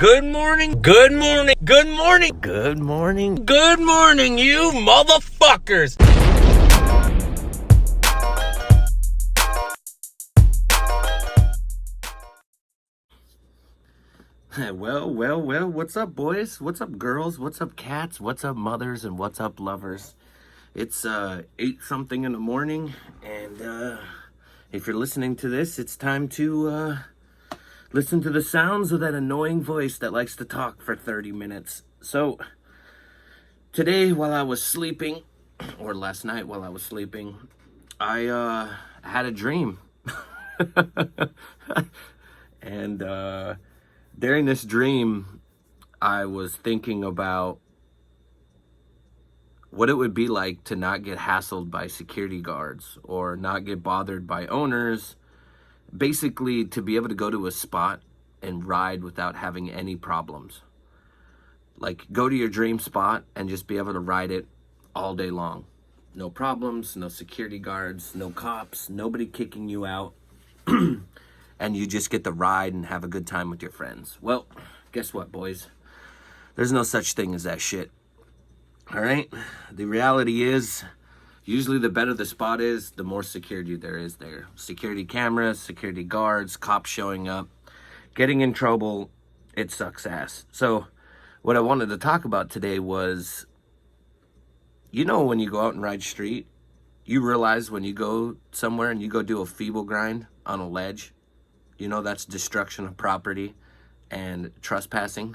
Good morning, good morning, good morning, good morning, good morning, you motherfuckers! Well, what's up, boys? What's up, girls? What's up, cats? What's up, mothers? And what's up, lovers? It's 8 something in the morning, and if you're listening to this, it's time to listen to the sounds of that annoying voice that likes to talk for 30 minutes. So, today while I was sleeping, or last night while I was sleeping, I had a dream. And during this dream, I was thinking about what it would be like to not get hassled by security guards or not get bothered by owners. Basically, to be able to go to a spot and ride without having any problems. Like, go to your dream spot and just be able to ride it all day long. No problems, no security guards, no cops, nobody kicking you out. And you just get to ride and have a good time with your friends. Well, guess what, boys? There's no such thing as that shit. All right? The reality is, usually the better the spot is, the more security there is there. Security cameras, security guards, cops showing up. Getting in trouble, it sucks ass. So, what I wanted to talk about today was, you know, when you go out and ride street, you realize when you go somewhere and you go do a feeble grind on a ledge, you know that's destruction of property and trespassing.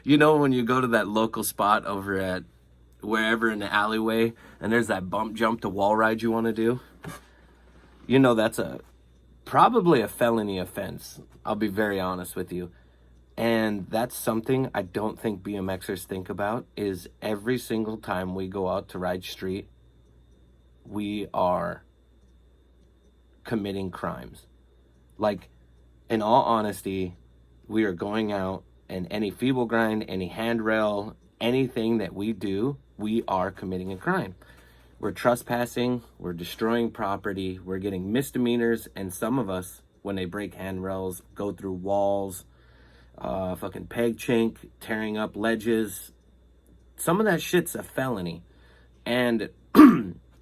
You know, when you go to that local spot over at wherever in the alleyway and there's that bump jump to wall ride you want to do, you know that's probably a felony offense. I'll be very honest with you. And that's something I don't think BMXers think about, is every single time we go out to ride street, we are committing crimes. Like, in all honesty, we are going out, and any feeble grind, any handrail, anything that we do, we are committing a crime. We're trespassing, we're destroying property, we're getting misdemeanors, and some of us, when they break handrails, go through walls, fucking peg chink, tearing up ledges. Some of that shit's a felony. And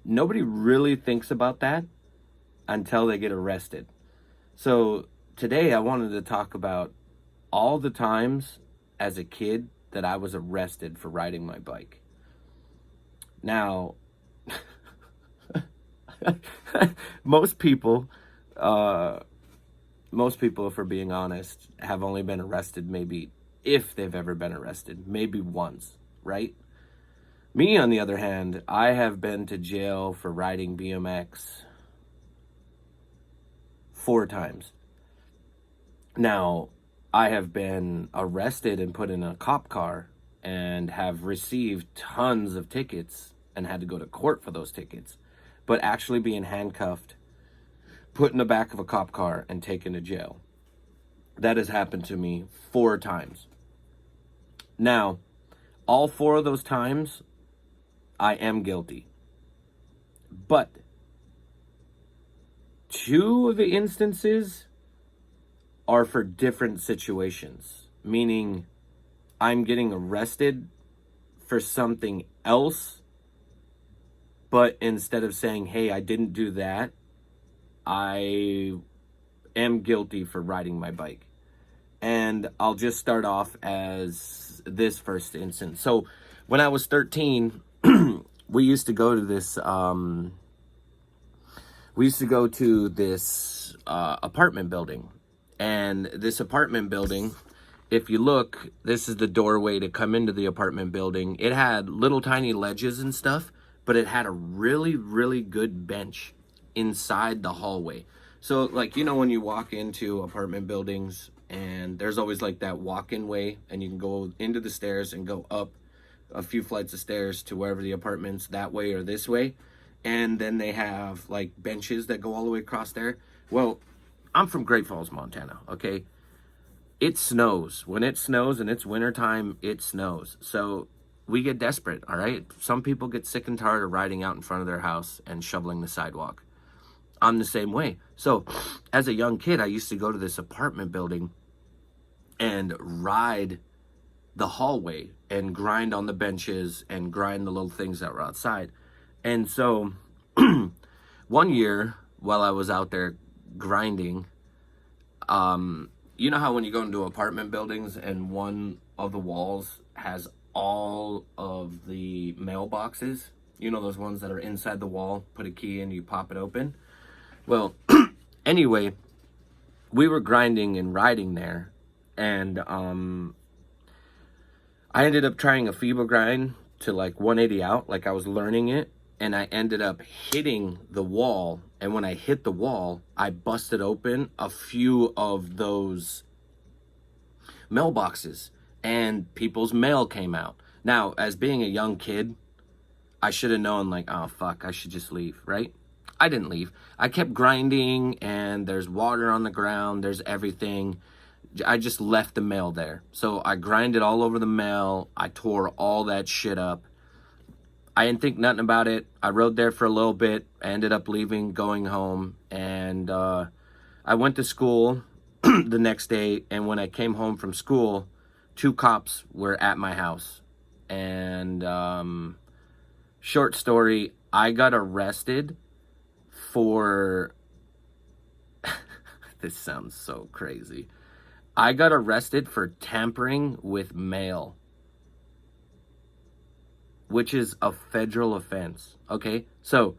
nobody really thinks about that until they get arrested. So today I wanted to talk about all the times as a kid that I was arrested for riding my bike. Now, most people, if we're being honest, have only been arrested maybe, if they've ever been arrested, maybe once, right? Me, on the other hand, I have been to jail for riding BMX 4 times. Now, I have been arrested and put in a cop car and have received tons of tickets and had to go to court for those tickets. But actually being handcuffed, put in the back of a cop car, and taken to jail, that has happened to me 4 times. Now, all 4 of those times, I am guilty. But 2 of the instances are for different situations, meaning I'm getting arrested for something else, but instead of saying, hey, I didn't do that, I am guilty for riding my bike. And I'll just start off as this first instance. So when I was 13, we used to go to this apartment building. And this apartment building, if you look, this is the doorway to come into the apartment building. It had little tiny ledges and stuff, but it had a really, really good bench inside the hallway. So, like, you know, when you walk into apartment buildings and there's always like that walk-in way, and you can go into the stairs and go up a few flights of stairs to wherever the apartment's, that way or this way. And then they have like benches that go all the way across there. Well, I'm from Great Falls, Montana, okay? It snows. When it snows and it's wintertime, it snows. So we get desperate, all right? Some people get sick and tired of riding out in front of their house and shoveling the sidewalk. I'm the same way. So as a young kid, I used to go to this apartment building and ride the hallway and grind on the benches and grind the little things that were outside. And so one year while I was out there grinding, you know how when you go into apartment buildings and one of the walls has all of the mailboxes, you know, those ones that are inside the wall, put a key in, you pop it open. Well, anyway, we were grinding and riding there, and I ended up trying a feeble grind to like 180 out, like I was learning it, and I ended up hitting the wall. And when I hit the wall, I busted open a few of those mailboxes, and people's mail came out. Now, as being a young kid, I should have known, like, oh, fuck, I should just leave, right? I didn't leave. I kept grinding, and there's water on the ground, there's everything. I just left the mail there. So I grinded all over the mail. I tore all that shit up. I didn't think nothing about it. I rode there for a little bit. I ended up leaving, going home, and I went to school the next day, and when I came home from school, 2 cops were at my house. And short story, I got arrested for this sounds so crazy. I got arrested for tampering with mail, which is a federal offense. Okay, so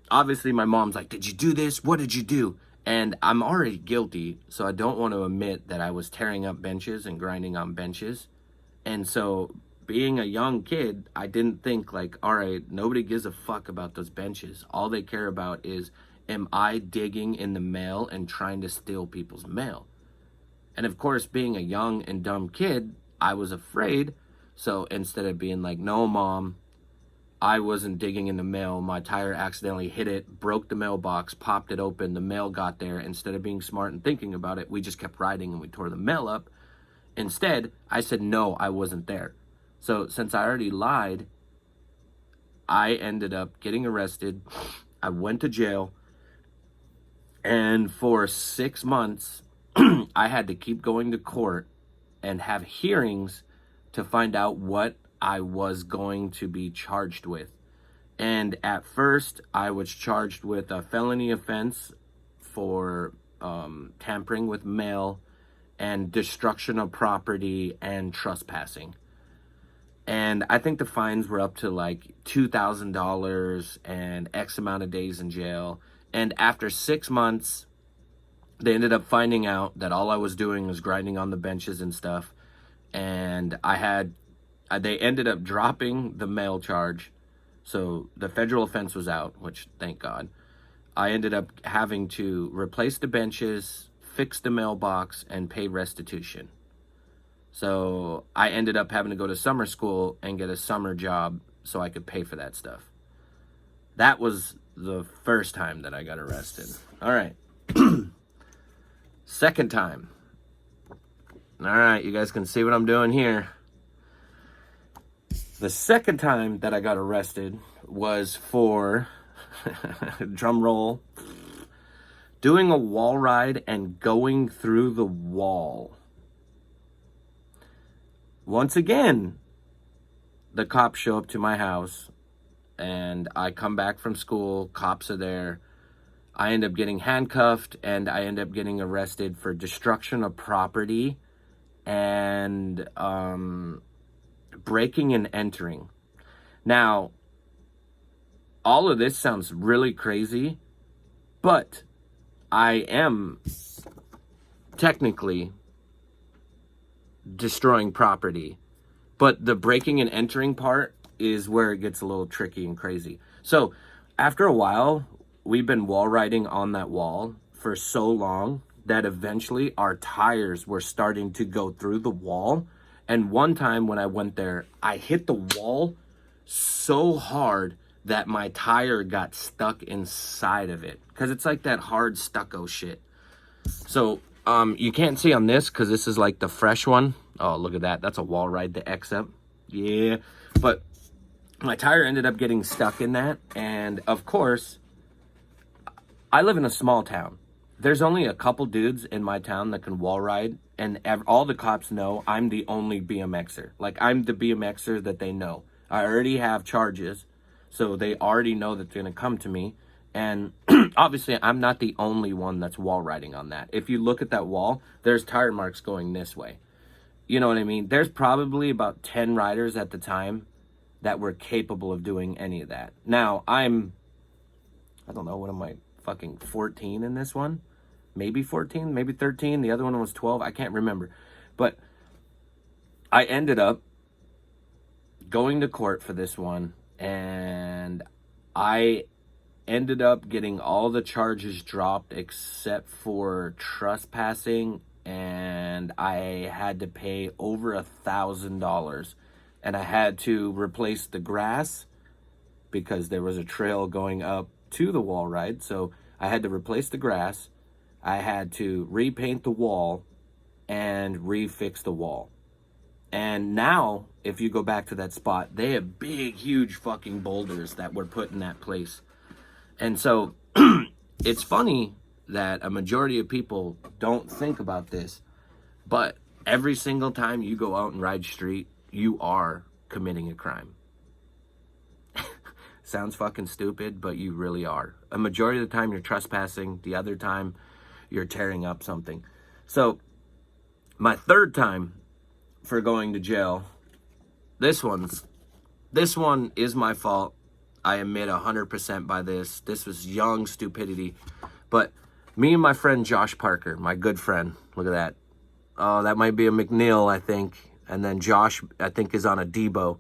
obviously my mom's like, did you do this? What did you do? And I'm already guilty, so I don't want to admit that I was tearing up benches and grinding on benches. And so being a young kid, I didn't think like, all right, nobody gives a fuck about those benches. All they care about is, am I digging in the mail and trying to steal people's mail? And of course, being a young and dumb kid, I was afraid. So instead of being like, no, Mom, I wasn't digging in the mail. My tire accidentally hit it, broke the mailbox, popped it open. The mail got there. Instead of being smart and thinking about it, we just kept riding and we tore the mail up. Instead, I said, no, I wasn't there. So since I already lied, I ended up getting arrested. I went to jail. And for 6 months, I had to keep going to court and have hearings to find out what I was going to be charged with. And at first, I was charged with a felony offense for tampering with mail and destruction of property and trespassing. And I think the fines were up to like $2,000 and X amount of days in jail. And after 6 months, they ended up finding out that all I was doing was grinding on the benches and stuff. And they ended up dropping the mail charge. So the federal offense was out, which thank God. I ended up having to replace the benches, fix the mailbox, and pay restitution. So I ended up having to go to summer school and get a summer job so I could pay for that stuff. That was the first time that I got arrested. All right. Second time. All right, you guys can see what I'm doing here. The second time that I got arrested was for, drum roll, doing a wall ride and going through the wall. Once again, the cops show up to my house, and I come back from school, cops are there. I end up getting handcuffed, and I end up getting arrested for destruction of property and breaking and entering. Now, all of this sounds really crazy, but I am technically destroying property. But the breaking and entering part is where it gets a little tricky and crazy. So after a while, we've been wall riding on that wall for so long that eventually our tires were starting to go through the wall. And one time when I went there, I hit the wall so hard that my tire got stuck inside of it. Because it's like that hard stucco shit. So you can't see on this because this is like the fresh one. Oh, look at that. That's a wall ride to X up. Yeah. But my tire ended up getting stuck in that. And of course, I live in a small town. There's only a couple dudes in my town that can wall ride, and all the cops know I'm the only BMXer. Like, I'm the BMXer that they know. I already have charges, so they already know that they're going to come to me. And obviously, I'm not the only one that's wall riding on that. If you look at that wall, there's tire marks going this way. You know what I mean? There's probably about 10 riders at the time that were capable of doing any of that. Now, I don't know, what am I, fucking 14 in this one? Maybe 14, maybe 13. The other one was 12. I can't remember. But I ended up going to court for this one, and I ended up getting all the charges dropped except for trespassing, and I had to pay over $1,000, and I had to replace the grass because there was a trail going up to the wall ride, so I had to replace the grass. I had to repaint the wall and refix the wall. And now, if you go back to that spot, they have big, huge fucking boulders that were put in that place. And so it's funny that a majority of people don't think about this, but every single time you go out and ride street, you are committing a crime. Sounds fucking stupid, but you really are. A majority of the time you're trespassing, the other time you're tearing up something. So my third time for going to jail, this one is my fault. I admit 100% by this. This was young stupidity. But me and my friend Josh Parker, my good friend, look at that. Oh, that might be a McNeil, I think. And then Josh, I think, is on a Debo.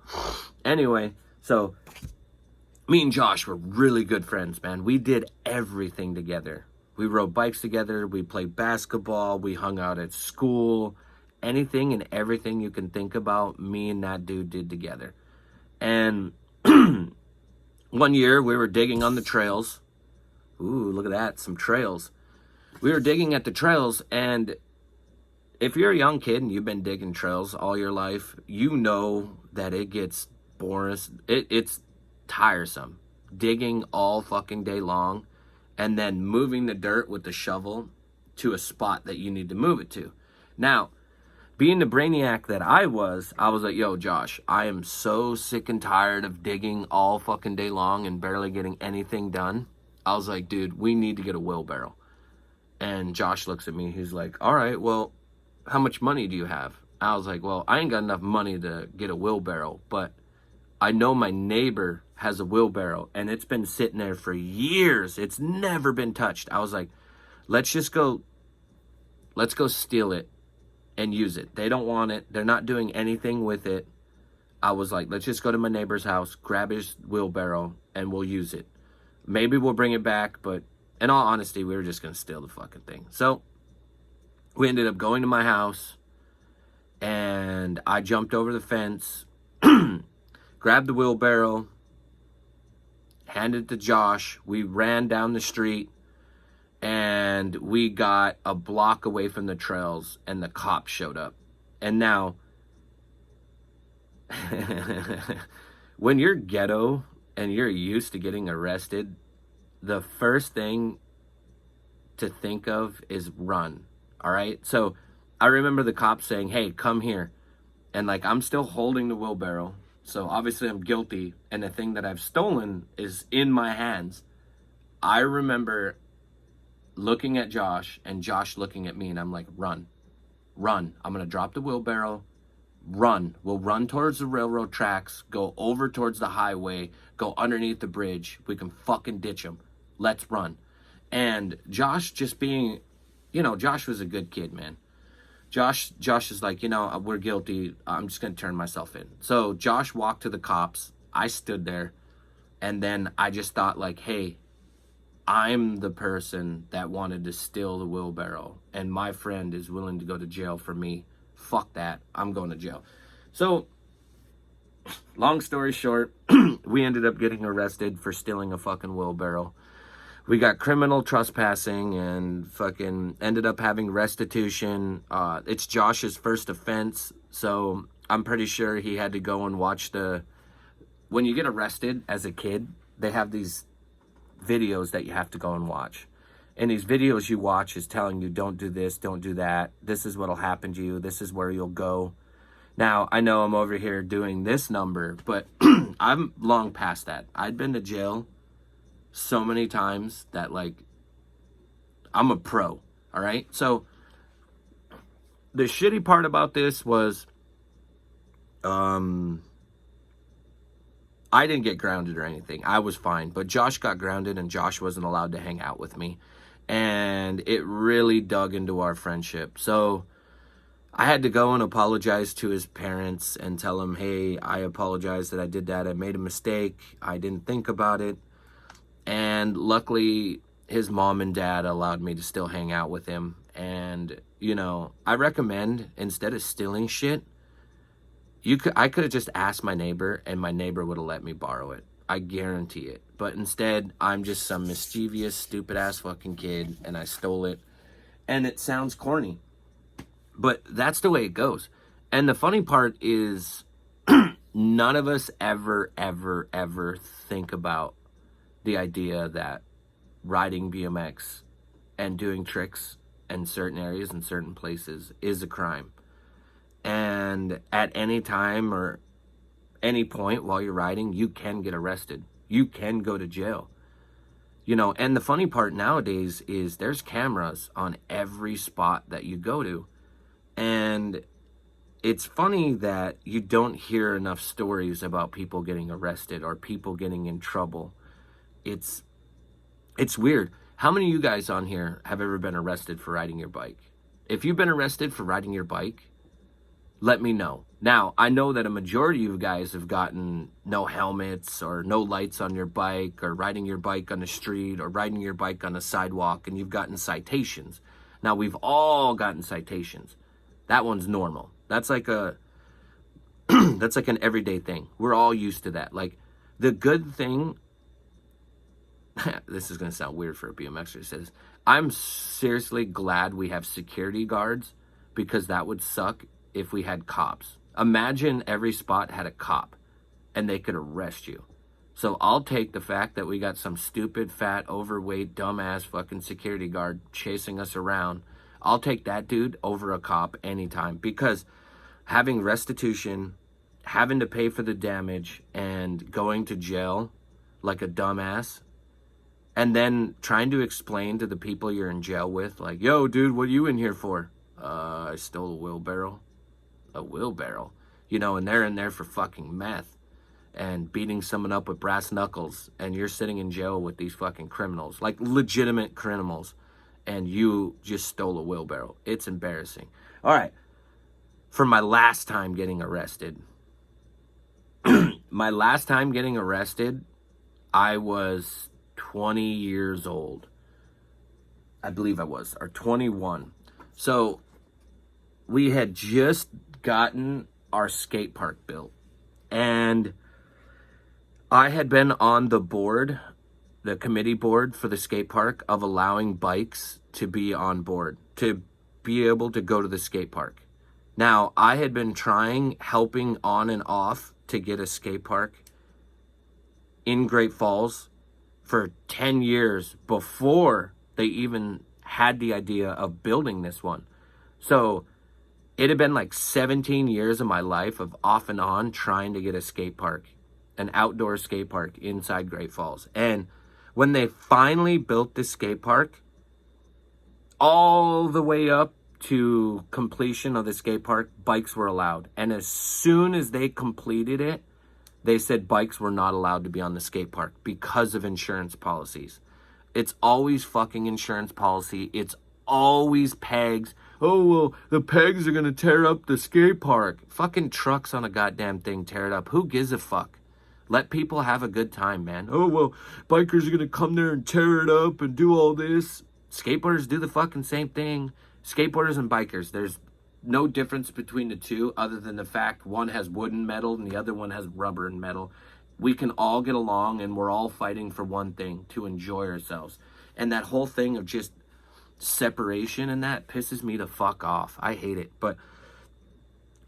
Anyway, so me and Josh were really good friends, man. We did everything together. We rode bikes together. We played basketball. We hung out at school. Anything and everything you can think about, me and that dude did together. And one year, we were digging on the trails. Ooh, look at that, some trails. We were digging at the trails, and if you're a young kid and you've been digging trails all your life, you know that it gets boring. It's tiresome. Digging all fucking day long, and then moving the dirt with the shovel to a spot that you need to move it to. Now, being the brainiac that I was like, yo, Josh, I am so sick and tired of digging all fucking day long and barely getting anything done. I was like, dude, we need to get a wheelbarrow. And Josh looks at me. He's like, all right, well, how much money do you have? I was like, well, I ain't got enough money to get a wheelbarrow, but I know my neighbor has a wheelbarrow, and it's been sitting there for years. It's never been touched. I was like, let's go steal it and use it. They don't want it. They're not doing anything with it. I was like, let's just go to my neighbor's house, grab his wheelbarrow, and we'll use it. Maybe we'll bring it back, but in all honesty, we were just going to steal the fucking thing. So we ended up going to my house, and I jumped over the fence, grabbed the wheelbarrow, handed it to Josh. We ran down the street, and we got a block away from the trails, and the cops showed up. And now, when you're ghetto and you're used to getting arrested, the first thing to think of is run, all right? So I remember the cops saying, hey, come here. And, like, I'm still holding the wheelbarrow, so obviously I'm guilty, and the thing that I've stolen is in my hands. I remember looking at Josh, and Josh looking at me, and I'm like, run. I'm gonna drop the wheelbarrow, run. We'll run towards the railroad tracks, go over towards the highway, go underneath the bridge. We can fucking ditch them. Let's run. And Josh, just being, Josh was a good kid, man. Josh is like, we're guilty. I'm just gonna turn myself in. So Josh walked to the cops. I stood there, and then I just thought, like, hey, I'm the person that wanted to steal the wheelbarrow, and my friend is willing to go to jail for me. Fuck that. I'm going to jail. So, long story short, we ended up getting arrested for stealing a fucking wheelbarrow. We got criminal trespassing and fucking ended up having restitution. It's Josh's first offense, so I'm pretty sure he had to go and watch when you get arrested as a kid, they have these videos that you have to go and watch. And these videos you watch is telling you, don't do this, don't do that. This is what'll happen to you. This is where you'll go. Now, I know I'm over here doing this number, but I'm long past that. I'd been to jail so many times that, like, I'm a pro, all right? So the shitty part about this was I didn't get grounded or anything. I was fine. But Josh got grounded, and Josh wasn't allowed to hang out with me. And it really dug into our friendship. So I had to go and apologize to his parents and tell him, hey, I apologize that I did that. I made a mistake. I didn't think about it. And luckily, his mom and dad allowed me to still hang out with him. And, you know, I recommend, instead of stealing shit, I could have just asked my neighbor, and my neighbor would have let me borrow it. I guarantee it. But instead, I'm just some mischievous, stupid-ass fucking kid, and I stole it. And it sounds corny, but that's the way it goes. And the funny part is none of us ever think about the idea that riding BMX and doing tricks in certain areas and certain places is a crime. And at any time or any point while you're riding, you can get arrested. You can go to jail. You know, and the funny part nowadays is there's cameras on every spot that you go to. And it's funny that you don't hear enough stories about people getting arrested or people getting in trouble. It's weird. How many of you guys on here have ever been arrested for riding your bike? If you've been arrested for riding your bike, let me know. Now, I know that a majority of you guys have gotten no helmets or no lights on your bike, or riding your bike on the street, or riding your bike on the sidewalk, and you've gotten citations. Now, we've all gotten citations. That one's normal. That's like an everyday thing. We're all used to that. Like, the good thing, this is going to sound weird for a BMXer, says, I'm seriously glad we have security guards, because that would suck if we had cops. Imagine every spot had a cop and they could arrest you. So I'll take the fact that we got some stupid, fat, overweight, dumbass fucking security guard chasing us around. I'll take that dude over a cop anytime, because having restitution, having to pay for the damage, and going to jail like a dumbass, and then trying to explain to the people you're in jail with, like, yo, dude, what are you in here for? I stole a wheelbarrow. A wheelbarrow, you know, and they're in there for fucking meth and beating someone up with brass knuckles, and you're sitting in jail with these fucking criminals, like legitimate criminals, and you just stole a wheelbarrow. It's embarrassing. All right, for my last time getting arrested, my last time getting arrested, I was 20 years old. I believe I was, or 21. So we had just gotten our skate park built, and I had been on the board, the committee board for the skate park, of allowing bikes to be on board, to be able to go to the skate park. Now, I had been helping on and off to get a skate park in Great Falls for 10 years before they even had the idea of building this one. So it had been like 17 years of my life of off and on trying to get a skate park, an outdoor skate park inside Great Falls. And when they finally built this skate park, all the way up to completion of the skate park, bikes were allowed. And as soon as they completed it, they said bikes were not allowed to be on the skate park because of insurance policies. It's always fucking insurance policy. It's always pegs. Oh, well, the pegs are going to tear up the skate park. Fucking trucks on a goddamn thing tear it up. Who gives a fuck? Let people have a good time, man. Oh, well, bikers are going to come there and tear it up and do all this. Skateboarders do the fucking same thing. Skateboarders and bikers, there's no difference between the two other than the fact one has wood and metal and the other one has rubber and metal. We can all get along, and we're all fighting for one thing, to enjoy ourselves. And that whole thing of just separation and that pisses me the fuck off. I hate it. But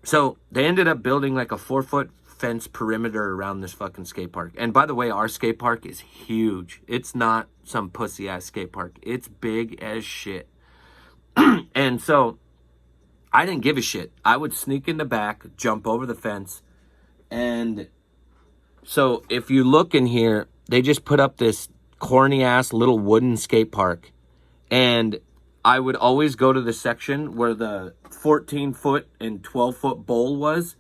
so they ended up building like a 4 foot fence perimeter around this fucking skate park. And by the way, our skate park is huge. It's not some pussy ass skate park. It's big as shit. And so I didn't give a shit. I would sneak in the back, jump over the fence. And so if you look in here, they just put up this corny ass little wooden skate park. And I would always go to the section where the 14-foot and 12-foot bowl was.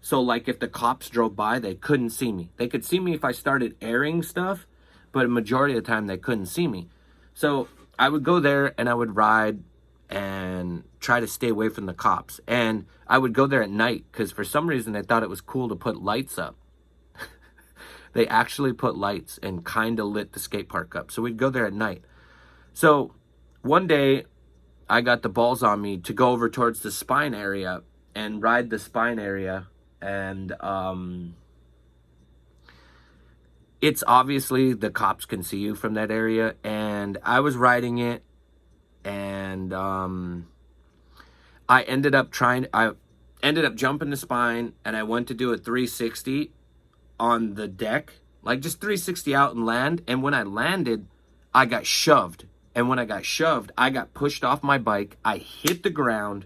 So, like, if the cops drove by, they couldn't see me. They could see me if I started airing stuff, but a majority of the time, they couldn't see me. So, I would go there, and I would ride and try to stay away from the cops. And I would go there at night, because for some reason, they thought it was cool to put lights up. They actually put lights and kind of lit the skate park up. So, we'd go there at night. So, one day, I got the balls on me to go over towards the spine area and ride the spine area. And it's obviously the cops can see you from that area. And I was riding it, and I ended up jumping the spine, and I went to do a 360 on the deck, like just 360 out and land. And when I landed, I got shoved. And when I got shoved, I got pushed off my bike. I hit the ground,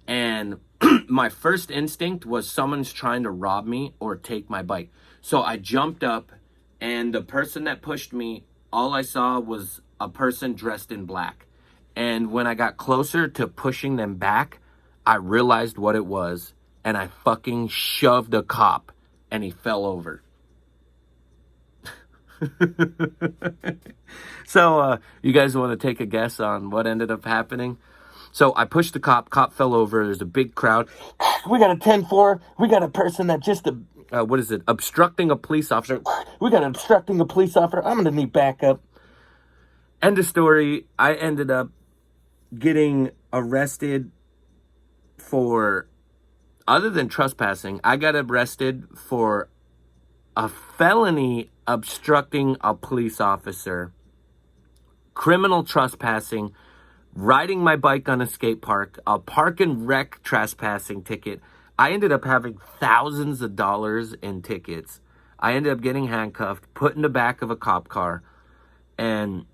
and my first instinct was someone's trying to rob me or take my bike. So I jumped up, and the person that pushed me, all I saw was a person dressed in black. And when I got closer to pushing them back, I realized what it was, and I fucking shoved a cop, and he fell over. So, you guys want to take a guess on what ended up happening? So I pushed the cop fell over. There's a big crowd. We got a 10-4. We got a person that just, obstructing a police officer. We got obstructing a police officer. I'm going to need backup. End of story. I ended up getting arrested for, other than trespassing, I got arrested for a felony obstructing a police officer, criminal trespassing, riding my bike on a skate park, a park and rec trespassing ticket. I ended up having thousands of dollars in tickets. I ended up getting handcuffed, put in the back of a cop car. And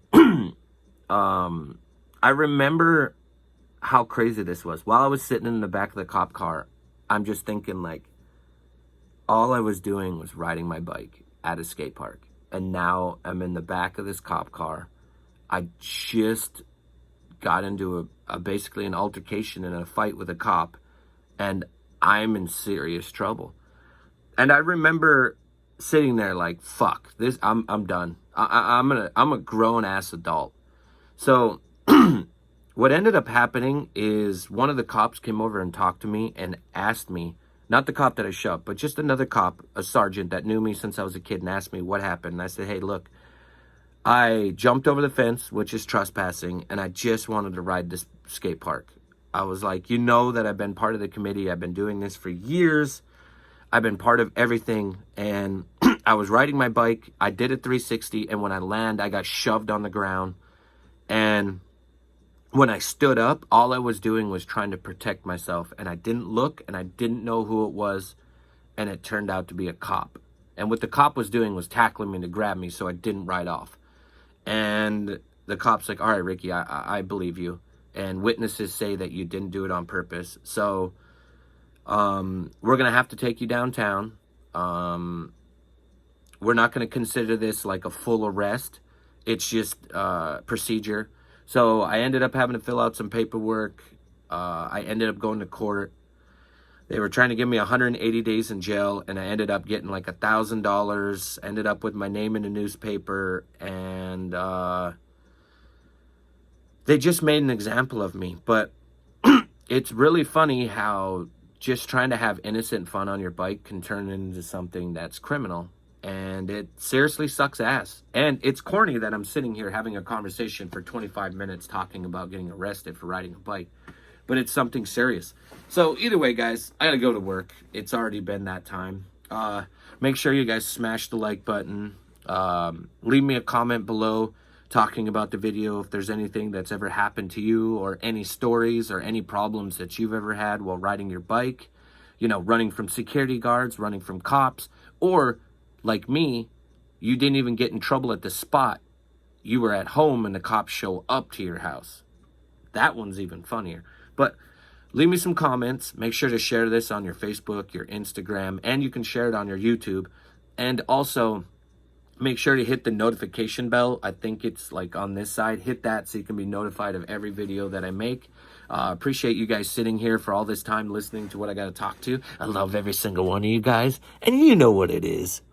I remember how crazy this was. While I was sitting in the back of the cop car, I'm just thinking, like, all I was doing was riding my bike at a skate park. And now I'm in the back of this cop car. I just got into basically an altercation and a fight with a cop, and I'm in serious trouble. And I remember sitting there like, fuck this, I'm done. I'm a grown ass adult. So what ended up happening is one of the cops came over and talked to me and asked me, not the cop that I shoved, but just another cop, a sergeant that knew me since I was a kid, and asked me what happened. And I said, hey, look, I jumped over the fence, which is trespassing, and I just wanted to ride this skate park. I was like, you know that I've been part of the committee. I've been doing this for years. I've been part of everything. And I was riding my bike. I did a 360, and when I land, I got shoved on the ground. And when I stood up, all I was doing was trying to protect myself. And I didn't look, and I didn't know who it was. And it turned out to be a cop. And what the cop was doing was tackling me to grab me, so I didn't ride off. And the cop's like, all right, Ricky, I believe you. And witnesses say that you didn't do it on purpose. So we're going to have to take you downtown. We're not going to consider this like a full arrest. It's just procedure. So I ended up having to fill out some paperwork. I ended up going to court. They were trying to give me 180 days in jail, and I ended up getting like $1,000, ended up with my name in the newspaper, and they just made an example of me. But it's really funny how just trying to have innocent fun on your bike can turn into something that's criminal, and it seriously sucks ass. And it's corny that I'm sitting here having a conversation for 25 minutes talking about getting arrested for riding a bike. But it's something serious. So either way, guys, I gotta go to work. It's already been that time. Make sure you guys smash the like button. Leave me a comment below talking about the video if there's anything that's ever happened to you, or any stories or any problems that you've ever had while riding your bike. running from security guards, running from cops, or like me, you didn't even get in trouble at the spot. You were at home and the cops show up to your house. That one's even funnier. But leave me some comments. Make sure to share this on your Facebook, your Instagram, and you can share it on your YouTube. And also, make sure to hit the notification bell. I think it's like on this side. Hit that so you can be notified of every video that I make. Appreciate you guys sitting here for all this time listening to what I got to talk to. I love every single one of you guys. And you know what it is.